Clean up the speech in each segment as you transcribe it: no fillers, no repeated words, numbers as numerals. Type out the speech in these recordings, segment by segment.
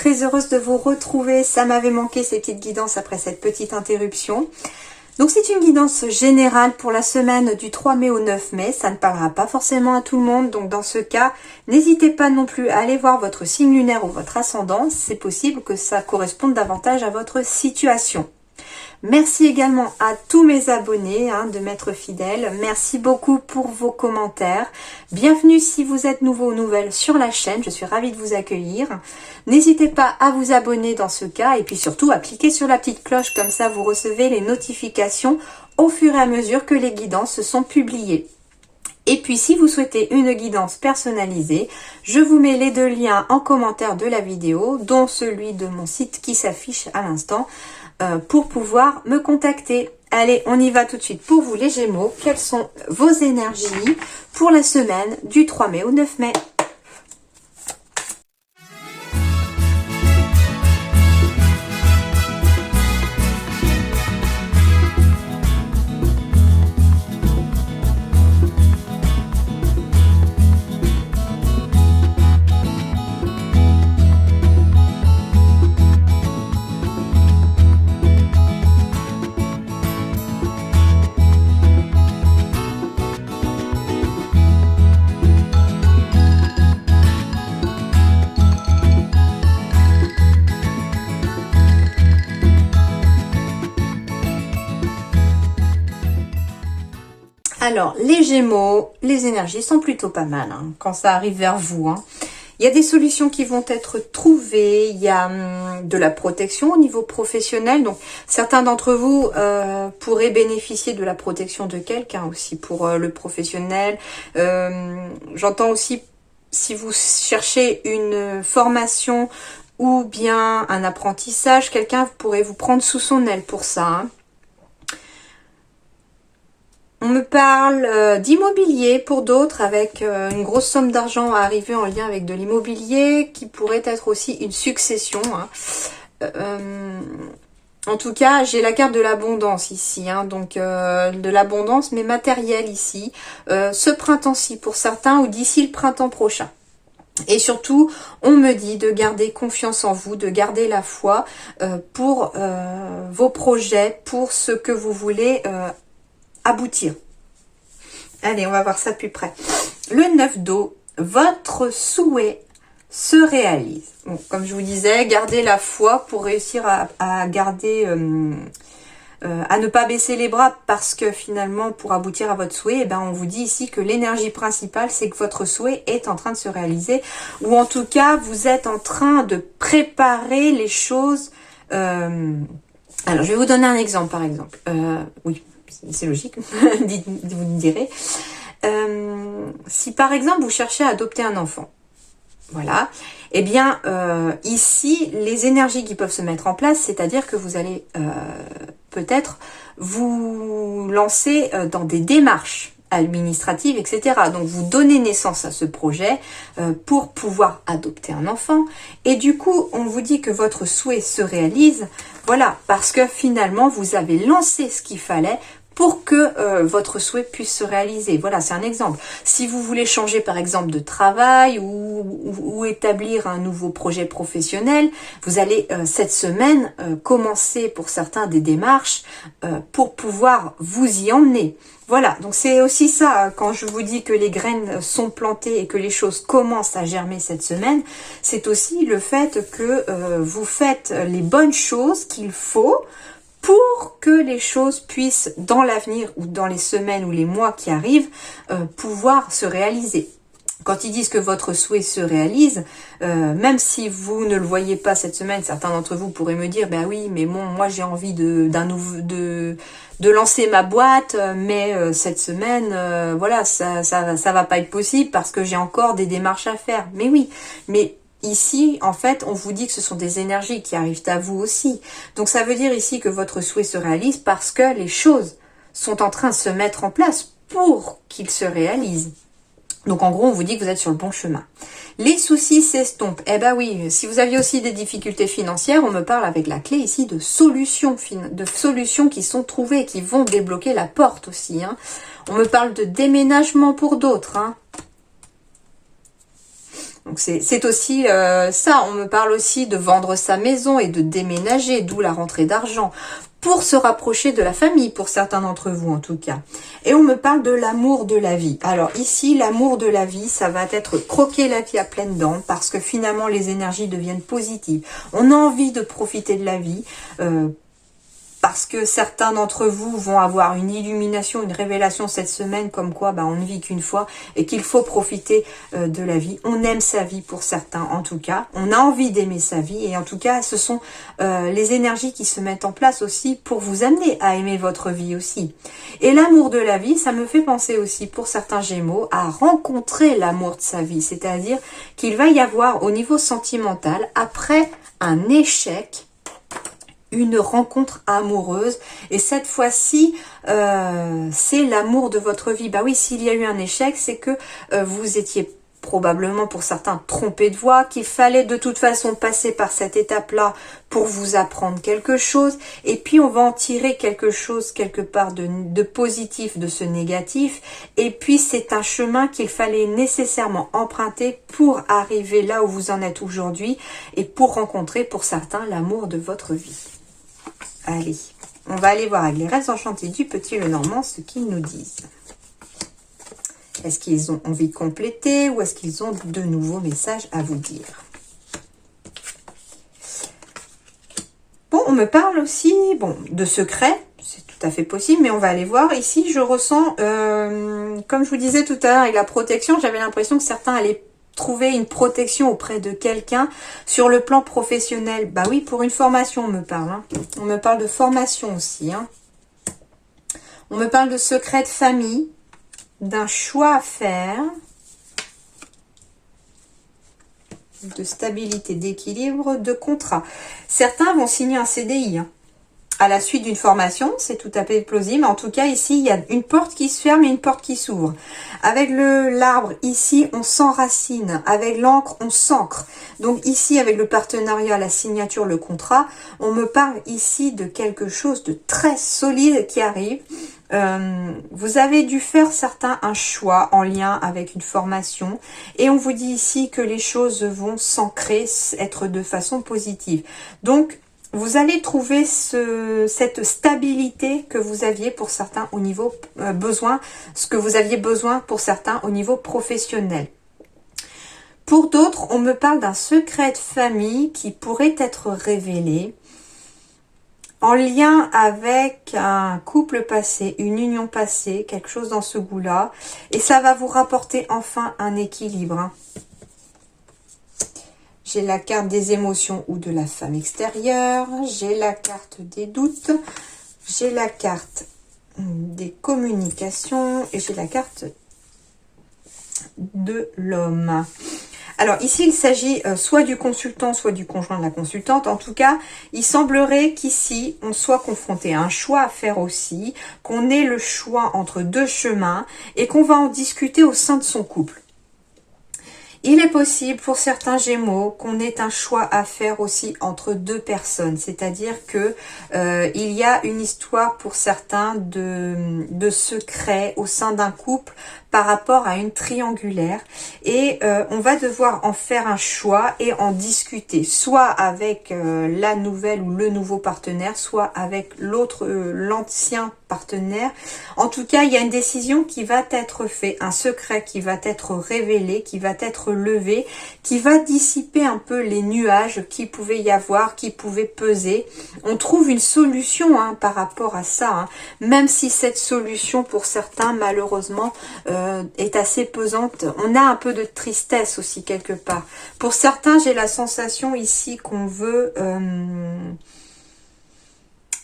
très heureuse de vous retrouver. Ça m'avait manqué ces petites guidances après cette petite interruption. Donc c'est une guidance générale pour la semaine du 3 mai au 9 mai. Ça ne parlera pas forcément à tout le monde. Donc dans ce cas, n'hésitez pas non plus à aller voir votre signe lunaire ou votre ascendant. C'est possible que ça corresponde davantage à votre situation. Merci également à tous mes abonnés de m'être fidèles. Merci beaucoup pour vos commentaires. Bienvenue si vous êtes nouveau ou nouvelle sur la chaîne. Je suis ravie de vous accueillir. N'hésitez pas à vous abonner dans ce cas et puis surtout à cliquer sur la petite cloche. Comme ça, vous recevez les notifications au fur et à mesure que les guidances sont publiées. Et puis si vous souhaitez une guidance personnalisée, je vous mets les deux liens en commentaire de la vidéo, dont celui de mon site qui s'affiche à l'instant, pour pouvoir me contacter. Allez, on y va tout de suite pour vous les Gémeaux. Quelles sont vos énergies pour la semaine du 3 mai au 9 mai? Alors, les Gémeaux, les énergies sont plutôt pas mal quand ça arrive vers vous. Il y a des solutions qui vont être trouvées, il y a de la protection au niveau professionnel. Donc, certains d'entre vous pourraient bénéficier de la protection de quelqu'un aussi pour le professionnel. J'entends aussi, si vous cherchez une formation ou bien un apprentissage, quelqu'un pourrait vous prendre sous son aile pour ça. On me parle d'immobilier pour d'autres, avec une grosse somme d'argent à arriver en lien avec de l'immobilier, qui pourrait être aussi une succession. En tout cas, j'ai la carte de l'abondance ici, donc de l'abondance, mais matérielle ici, ce printemps-ci pour certains, ou d'ici le printemps prochain. Et surtout, on me dit de garder confiance en vous, de garder la foi pour vos projets, pour ce que vous voulez aboutir. Allez, on va voir ça plus près. Le 9 d'eau, votre souhait se réalise. Bon, comme je vous disais, gardez la foi pour réussir à garder, à ne pas baisser les bras, parce que finalement, pour aboutir à votre souhait, on vous dit ici que l'énergie principale, c'est que votre souhait est en train de se réaliser, ou en tout cas, vous êtes en train de préparer les choses. Alors, je vais vous donner un exemple, par exemple. Oui. C'est logique, vous me direz. Si par exemple vous cherchez à adopter un enfant, voilà, eh bien ici les énergies qui peuvent se mettre en place, c'est-à-dire que vous allez peut-être vous lancer dans des démarches administratives, etc. Donc vous donnez naissance à ce projet pour pouvoir adopter un enfant, et du coup on vous dit que votre souhait se réalise, voilà, parce que finalement vous avez lancé ce qu'il fallait pour que votre souhait puisse se réaliser. Voilà, c'est un exemple. Si vous voulez changer par exemple de travail ou établir un nouveau projet professionnel, vous allez cette semaine commencer pour certains des démarches pour pouvoir vous y emmener. Voilà, donc c'est aussi ça, quand je vous dis que les graines sont plantées et que les choses commencent à germer cette semaine, c'est aussi le fait que vous faites les bonnes choses qu'il faut pour que les choses puissent, dans l'avenir ou dans les semaines ou les mois qui arrivent, pouvoir se réaliser. Quand ils disent que votre souhait se réalise, même si vous ne le voyez pas cette semaine, certains d'entre vous pourraient me dire, ben oui, mais bon, moi j'ai envie de lancer ma boîte, mais cette semaine, voilà, ça va pas être possible parce que j'ai encore des démarches à faire. Mais oui, mais ici, en fait, on vous dit que ce sont des énergies qui arrivent à vous aussi. Donc ça veut dire ici que votre souhait se réalise parce que les choses sont en train de se mettre en place pour qu'ils se réalisent. Donc en gros, on vous dit que vous êtes sur le bon chemin. Les soucis s'estompent. Eh ben oui, si vous aviez aussi des difficultés financières, on me parle avec la clé ici de solutions qui sont trouvées, qui vont débloquer la porte aussi. On me parle de déménagement pour d'autres. Donc c'est aussi ça, on me parle aussi de vendre sa maison et de déménager, d'où la rentrée d'argent, pour se rapprocher de la famille, pour certains d'entre vous en tout cas. Et on me parle de l'amour de la vie. Alors ici, l'amour de la vie, ça va être croquer la vie à pleines dents, parce que finalement les énergies deviennent positives. On a envie de profiter de la vie, parce que certains d'entre vous vont avoir une illumination, une révélation cette semaine, comme quoi on ne vit qu'une fois et qu'il faut profiter de la vie. On aime sa vie pour certains en tout cas. On a envie d'aimer sa vie et en tout cas ce sont les énergies qui se mettent en place aussi pour vous amener à aimer votre vie aussi. Et l'amour de la vie, ça me fait penser aussi pour certains Gémeaux à rencontrer l'amour de sa vie. C'est-à-dire qu'il va y avoir au niveau sentimental, après un échec, une rencontre amoureuse, et cette fois-ci c'est l'amour de votre vie. Bah oui, s'il y a eu un échec, c'est que vous étiez probablement pour certains trompé de voie, qu'il fallait de toute façon passer par cette étape-là pour vous apprendre quelque chose, et puis on va en tirer quelque chose quelque part de positif de ce négatif, et puis c'est un chemin qu'il fallait nécessairement emprunter pour arriver là où vous en êtes aujourd'hui, et pour rencontrer pour certains l'amour de votre vie. Allez, on va aller voir avec les rêves enchantés du Petit Lenormand ce qu'ils nous disent. Est-ce qu'ils ont envie de compléter ou est-ce qu'ils ont de nouveaux messages à vous dire? Bon, on me parle aussi de secrets, c'est tout à fait possible, mais on va aller voir. Ici, je ressens, comme je vous disais tout à l'heure avec la protection, j'avais l'impression que certains allaient trouver une protection auprès de quelqu'un sur le plan professionnel. Bah oui, pour une formation, on me parle. Hein. On me parle de formation aussi. Hein. On me parle de secret de famille, d'un choix à faire, de stabilité, d'équilibre, de contrat. Certains vont signer un CDI. Hein. À la suite d'une formation, c'est tout à fait plausible. En tout cas, ici, il y a une porte qui se ferme et une porte qui s'ouvre. Avec l'arbre, ici, on s'enracine. Avec l'encre, on s'ancre. Donc ici, avec le partenariat, la signature, le contrat, on me parle ici de quelque chose de très solide qui arrive. Vous avez dû faire certains un choix en lien avec une formation. Et on vous dit ici que les choses vont s'ancrer, être de façon positive. Donc, vous allez trouver cette stabilité que vous aviez pour certains au niveau besoin, ce que vous aviez besoin pour certains au niveau professionnel. Pour d'autres, on me parle d'un secret de famille qui pourrait être révélé en lien avec un couple passé, une union passée, quelque chose dans ce goût-là. Et ça va vous rapporter enfin un équilibre. Hein. J'ai la carte des émotions ou de la femme extérieure. J'ai la carte des doutes. J'ai la carte des communications. Et j'ai la carte de l'homme. Alors ici, il s'agit soit du consultant, soit du conjoint de la consultante. En tout cas, il semblerait qu'ici, on soit confronté à un choix à faire aussi, qu'on ait le choix entre deux chemins et qu'on va en discuter au sein de son couple. Il est possible pour certains Gémeaux qu'on ait un choix à faire aussi entre deux personnes, c'est-à-dire que il y a une histoire pour certains de secret au sein d'un couple par rapport à une triangulaire et on va devoir en faire un choix et en discuter, soit avec la nouvelle ou le nouveau partenaire, soit avec l'ancien partenaire. En tout cas, il y a une décision qui va être faite, un secret qui va être révélé, qui va être levé, qui va dissiper un peu les nuages qui pouvaient y avoir, qui pouvaient peser. On trouve une solution par rapport à ça, même si cette solution pour certains malheureusement est assez pesante. On a un peu de tristesse aussi quelque part. Pour certains, j'ai la sensation ici qu'on veut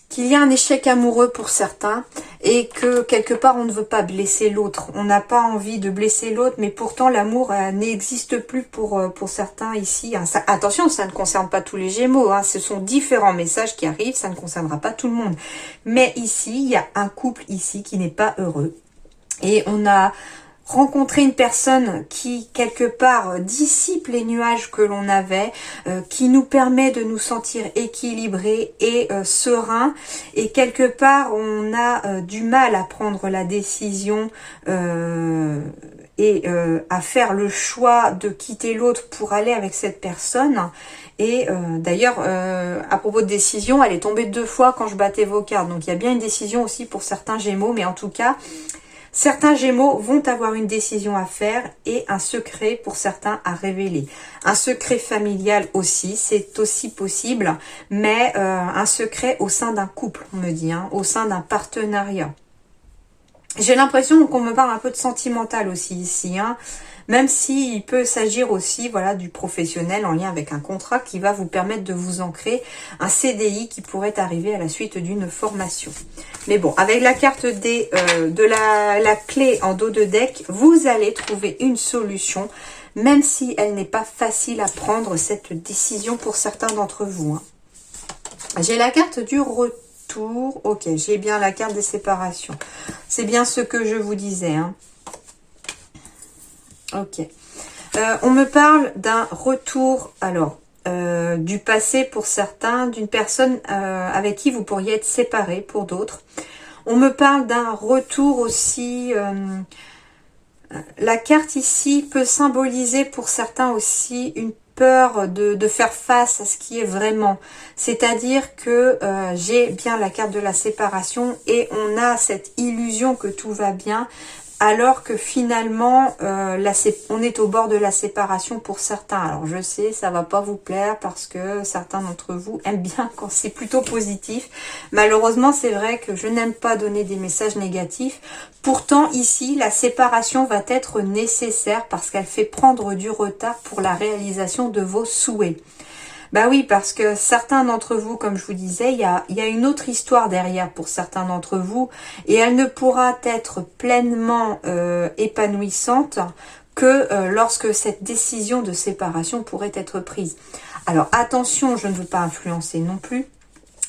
qu'il y a un échec amoureux pour certains et que quelque part on ne veut pas blesser l'autre. On n'a pas envie de blesser l'autre, mais pourtant l'amour n'existe plus pour certains ici. Attention, ça ne concerne pas tous les Gémeaux, ce sont différents messages qui arrivent, ça ne concernera pas tout le monde. Mais ici, il y a un couple ici qui n'est pas heureux. Et on a rencontrer une personne qui, quelque part, dissipe les nuages que l'on avait, qui nous permet de nous sentir équilibrés et sereins. Et quelque part, on a du mal à prendre la décision et à faire le choix de quitter l'autre pour aller avec cette personne. Et d'ailleurs, à propos de décision, elle est tombée 2 fois quand je battais vos cartes. Donc il y a bien une décision aussi pour certains Gémeaux, mais en tout cas, certains Gémeaux vont avoir une décision à faire et un secret pour certains à révéler. Un secret familial aussi, c'est aussi possible, mais un secret au sein d'un couple, on me dit, hein, au sein d'un partenariat. J'ai l'impression qu'on me parle un peu de sentimental aussi ici, hein, même s'il peut s'agir aussi, voilà, du professionnel en lien avec un contrat qui va vous permettre de vous ancrer, un CDI qui pourrait arriver à la suite d'une formation. Mais bon, avec la carte de la clé en dos de deck, vous allez trouver une solution, même si elle n'est pas facile à prendre, cette décision pour certains d'entre vous, hein. J'ai la carte du retour. Ok, j'ai bien la carte des séparations. C'est bien ce que je vous disais, hein. Ok. On me parle d'un retour, alors, du passé pour certains, d'une personne avec qui vous pourriez être séparés pour d'autres. On me parle d'un retour aussi. La carte ici peut symboliser pour certains aussi une peur de faire face à ce qui est vraiment. C'est-à-dire que j'ai bien la carte de la séparation et on a cette illusion que tout va bien, alors que finalement, on est au bord de la séparation pour certains. Alors je sais, ça va pas vous plaire parce que certains d'entre vous aiment bien quand c'est plutôt positif. Malheureusement, c'est vrai que je n'aime pas donner des messages négatifs. Pourtant, ici, la séparation va être nécessaire parce qu'elle fait prendre du retard pour la réalisation de vos souhaits. Bah oui, parce que certains d'entre vous, comme je vous disais, il y a une autre histoire derrière pour certains d'entre vous et elle ne pourra être pleinement épanouissante que lorsque cette décision de séparation pourrait être prise. Alors attention, je ne veux pas influencer non plus.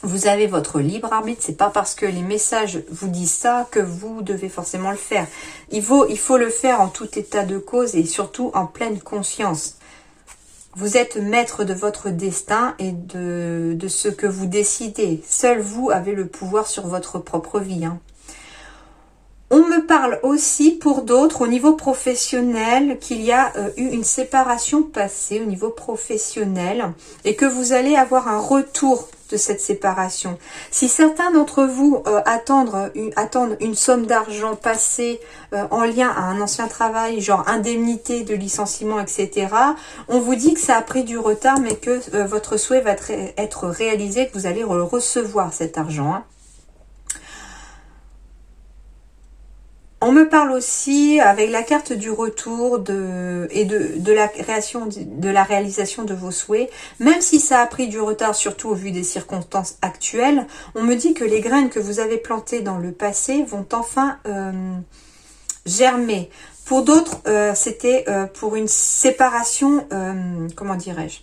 Vous avez votre libre arbitre, c'est pas parce que les messages vous disent ça que vous devez forcément le faire. Il faut le faire en tout état de cause et surtout en pleine conscience. Vous êtes maître de votre destin et de ce que vous décidez. Seul vous avez le pouvoir sur votre propre vie, hein. On me parle aussi pour d'autres au niveau professionnel qu'il y a eu une séparation passée au niveau professionnel et que vous allez avoir un retour de cette séparation. Si certains d'entre vous attendent une somme d'argent passée en lien à un ancien travail, genre indemnité de licenciement, etc., on vous dit que ça a pris du retard mais que votre souhait va être réalisé, que vous allez recevoir cet argent, hein. On me parle aussi avec la carte du retour de la réalisation de vos souhaits. Même si ça a pris du retard, surtout au vu des circonstances actuelles, on me dit que les graines que vous avez plantées dans le passé vont enfin germer. Pour d'autres, c'était pour une séparation, comment dirais-je,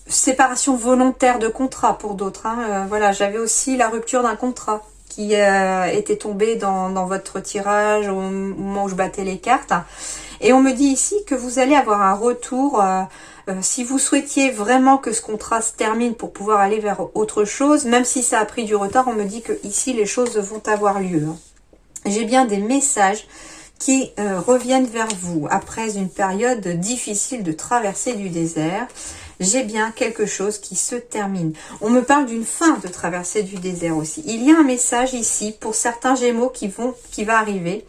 séparation volontaire de contrat pour d'autres, hein. Voilà, j'avais aussi la rupture d'un contrat qui était tombé dans votre tirage au moment où je battais les cartes. Et on me dit ici que vous allez avoir un retour, si vous souhaitiez vraiment que ce contrat se termine pour pouvoir aller vers autre chose, même si ça a pris du retard, on me dit que ici les choses vont avoir lieu. J'ai bien des messages qui reviennent vers vous après une période difficile de traversée du désert. J'ai bien quelque chose qui se termine. On me parle d'une fin de traversée du désert aussi. Il y a un message ici pour certains Gémeaux qui va arriver.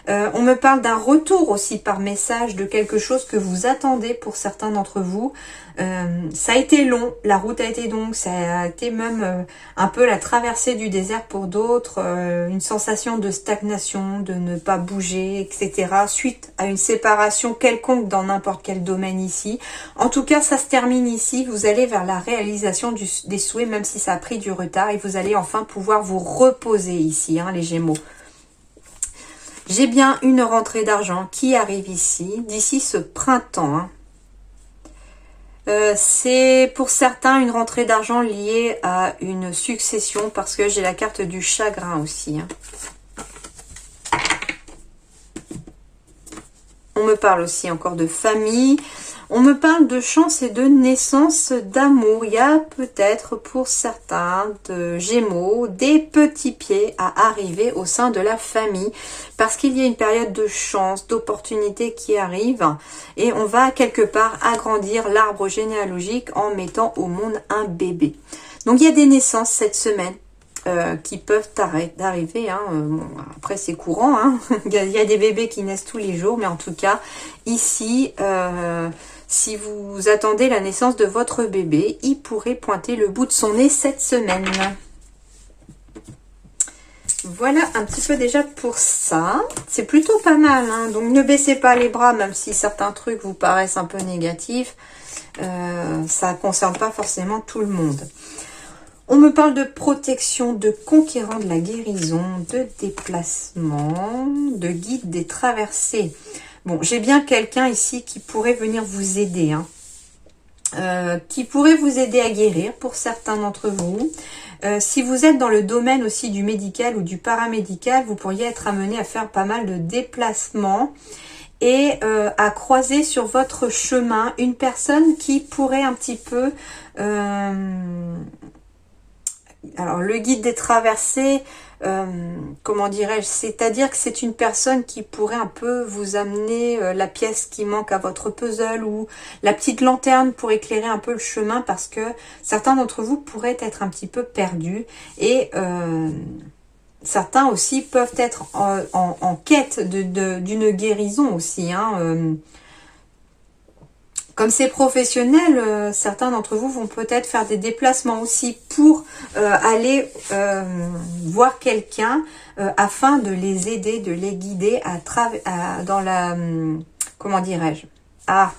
On me parle d'un retour aussi par message de quelque chose que vous attendez pour certains d'entre vous. Ça a été long, la route a été longue, ça a été même un peu la traversée du désert pour d'autres, une sensation de stagnation, de ne pas bouger, etc. Suite à une séparation quelconque dans n'importe quel domaine ici. En tout cas, ça se termine ici, vous allez vers la réalisation des souhaits, même si ça a pris du retard, et vous allez enfin pouvoir vous reposer ici, hein, les Gémeaux. J'ai bien une rentrée d'argent qui arrive ici, d'ici ce printemps, hein. C'est pour certains une rentrée d'argent liée à une succession parce que j'ai la carte du chagrin aussi, hein. On me parle aussi encore de famille. On me parle de chance et de naissance d'amour. Il y a peut-être pour certains de Gémeaux des petits pieds à arriver au sein de la famille parce qu'il y a une période de chance, d'opportunité qui arrive et on va quelque part agrandir l'arbre généalogique en mettant au monde un bébé. Donc il y a des naissances cette semaine. Qui peuvent arriver. Hein. Bon, après, c'est courant. Hein. Il y a des bébés qui naissent tous les jours. Mais en tout cas, ici, si vous attendez la naissance de votre bébé, il pourrait pointer le bout de son nez cette semaine. Voilà un petit peu déjà pour ça. C'est plutôt pas mal. Hein. Donc, ne baissez pas les bras, même si certains trucs vous paraissent un peu négatifs. Ça ne concerne pas forcément tout le monde. On me parle de protection, de conquérant, de la guérison, de déplacement, de guide des traversées. Bon, j'ai bien quelqu'un ici qui pourrait venir vous aider, hein. Qui pourrait vous aider à guérir pour certains d'entre vous. Si vous êtes dans le domaine aussi du médical ou du paramédical, vous pourriez être amené à faire pas mal de déplacements et à croiser sur votre chemin une personne qui pourrait un petit peu... Alors, le guide des traversées, comment dirais-je, c'est-à-dire que c'est une personne qui pourrait un peu vous amener la pièce qui manque à votre puzzle ou la petite lanterne pour éclairer un peu le chemin parce que certains d'entre vous pourraient être un petit peu perdus et certains aussi peuvent être en quête d'une guérison aussi, hein. Comme c'est professionnel, certains d'entre vous vont peut-être faire des déplacements aussi pour aller voir quelqu'un afin de les aider, de les guider dans la... comment dirais-je, à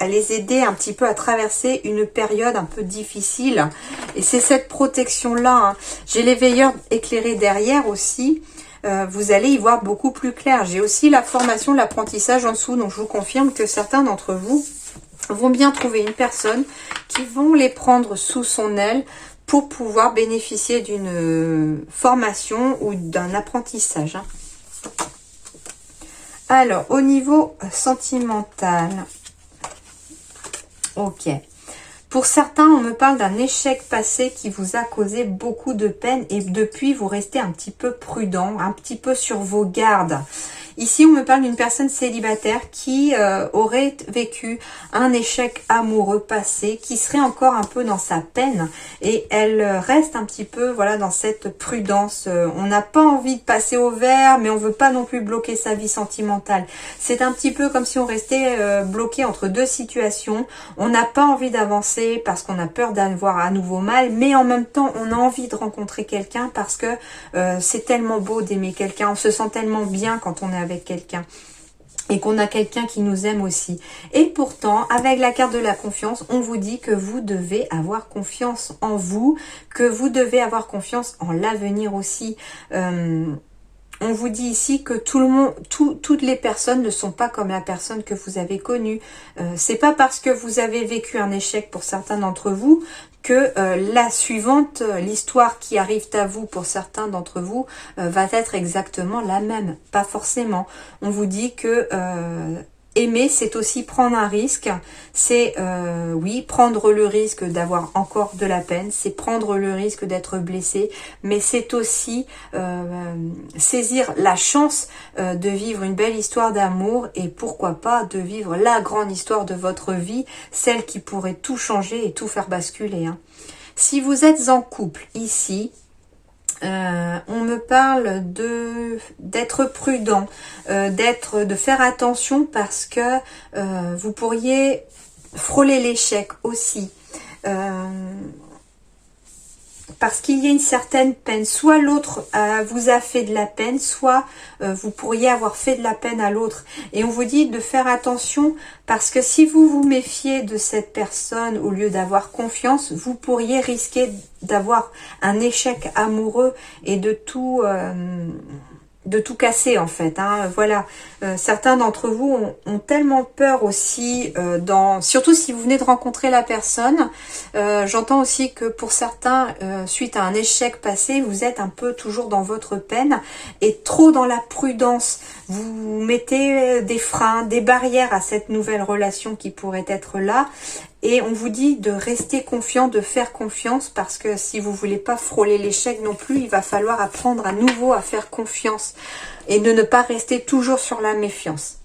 les aider un petit peu à traverser une période un peu difficile. Et c'est cette protection-là. Hein. J'ai les veilleurs éclairés derrière aussi. Vous allez y voir beaucoup plus clair. J'ai aussi la formation de l'apprentissage en dessous, donc je vous confirme que certains d'entre vous vont bien trouver une personne qui vont les prendre sous son aile pour pouvoir bénéficier d'une formation ou d'un apprentissage. Hein. Alors, au niveau sentimental, ok. Pour certains, on me parle d'un échec passé qui vous a causé beaucoup de peine et depuis, vous restez un petit peu prudent, un petit peu sur vos gardes. Ici, on me parle d'une personne célibataire qui aurait vécu un échec amoureux passé, qui serait encore un peu dans sa peine et elle reste un petit peu voilà dans cette prudence. On n'a pas envie de passer au vert, mais on veut pas non plus bloquer sa vie sentimentale. C'est un petit peu comme si on restait bloqué entre deux situations. On n'a pas envie d'avancer parce qu'on a peur d'avoir à nouveau mal, mais en même temps, on a envie de rencontrer quelqu'un parce que c'est tellement beau d'aimer quelqu'un. On se sent tellement bien quand on est avec quelqu'un et qu'on a quelqu'un qui nous aime aussi. Et pourtant, avec la carte de la confiance, on vous dit que vous devez avoir confiance en vous, que vous devez avoir confiance en l'avenir aussi. On vous dit ici que tout le monde, toutes les personnes ne sont pas comme la personne que vous avez connue. C'est pas parce que vous avez vécu un échec pour certains d'entre vous que la suivante, l'histoire qui arrive à vous pour certains d'entre vous, va être exactement la même. Pas forcément. On vous dit que aimer, c'est aussi prendre un risque. C'est, oui, prendre le risque d'avoir encore de la peine. C'est prendre le risque d'être blessé. Mais c'est aussi saisir la chance de vivre une belle histoire d'amour. Et pourquoi pas de vivre la grande histoire de votre vie. Celle qui pourrait tout changer et tout faire basculer. Hein. Si vous êtes en couple ici, on me parle d'être prudent, de faire attention parce que vous pourriez frôler l'échec aussi. Parce qu'il y a une certaine peine. Soit l'autre vous a fait de la peine, soit vous pourriez avoir fait de la peine à l'autre. Et on vous dit de faire attention parce que si vous vous méfiez de cette personne au lieu d'avoir confiance, vous pourriez risquer d'avoir un échec amoureux et de tout de tout casser en fait, hein. Voilà, certains d'entre vous ont tellement peur aussi, surtout si vous venez de rencontrer la personne. J'entends aussi que pour certains, suite à un échec passé, vous êtes un peu toujours dans votre peine et trop dans la prudence. Vous mettez des freins, des barrières à cette nouvelle relation qui pourrait être là. Et on vous dit de rester confiant, de faire confiance, parce que si vous voulez pas frôler l'échec non plus, il va falloir apprendre à nouveau à faire confiance et de ne pas rester toujours sur la méfiance.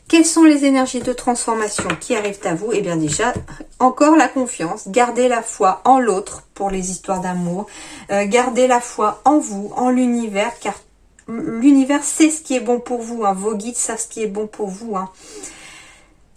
Quelles sont les énergies de transformation qui arrivent à vous? Eh bien déjà, encore la confiance, gardez la foi en l'autre pour les histoires d'amour, gardez la foi en vous, en l'univers, car l'univers sait ce qui est bon pour vous, hein. Vos guides savent ce qui est bon pour vous, hein.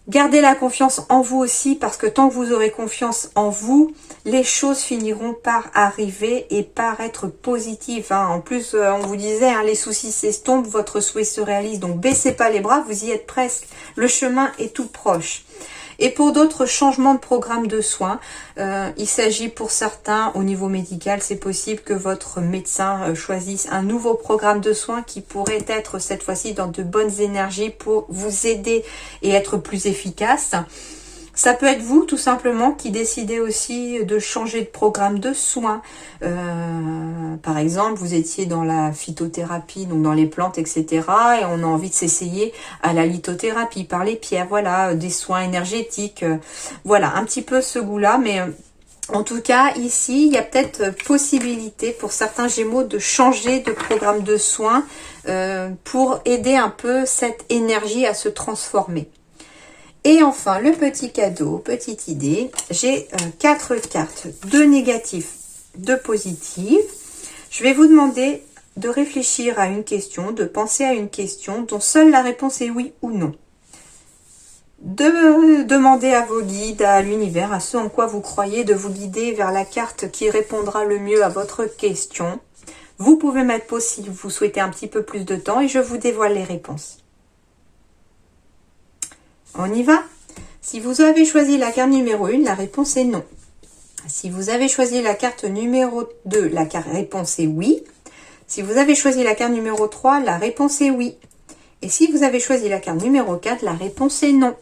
Gardez la confiance en vous aussi, parce que tant que vous aurez confiance en vous, les choses finiront par arriver et par être positives, hein. En plus, on vous disait, hein, les soucis s'estompent, votre souhait se réalise. Donc, baissez pas les bras, vous y êtes presque. Le chemin est tout proche. Et pour d'autres, changements de programme de soins. Il s'agit pour certains, au niveau médical, c'est possible que votre médecin choisisse un nouveau programme de soins qui pourrait être cette fois-ci dans de bonnes énergies pour vous aider et être plus efficace. Ça peut être vous, tout simplement, qui décidez aussi de changer de programme de soins. Par exemple, vous étiez dans la phytothérapie, donc dans les plantes, etc. Et on a envie de s'essayer à la lithothérapie par les pierres. Voilà, des soins énergétiques. Voilà, un petit peu ce goût-là. Mais en tout cas, ici, il y a peut-être possibilité pour certains Gémeaux de changer de programme de soins pour aider un peu cette énergie à se transformer. Et enfin, le petit cadeau, petite idée, j'ai 4 cartes, 2 négatives, 2 positives. Je vais vous demander de réfléchir à une question, de penser à une question dont seule la réponse est oui ou non. De demander à vos guides, à l'univers, à ce en quoi vous croyez, de vous guider vers la carte qui répondra le mieux à votre question. Vous pouvez mettre pause si vous souhaitez un petit peu plus de temps et je vous dévoile les réponses. On y va? Si vous avez choisi la carte numéro 1, la réponse est non. Si vous avez choisi la carte numéro 2, la réponse est oui. Si vous avez choisi la carte numéro 3, la réponse est oui. Et si vous avez choisi la carte numéro 4, la réponse est non.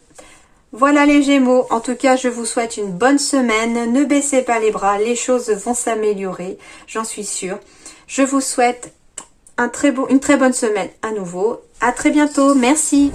Voilà les Gémeaux. En tout cas, je vous souhaite une bonne semaine. Ne baissez pas les bras, les choses vont s'améliorer, j'en suis sûre. Je vous souhaite une très bonne semaine à nouveau. À très bientôt. Merci.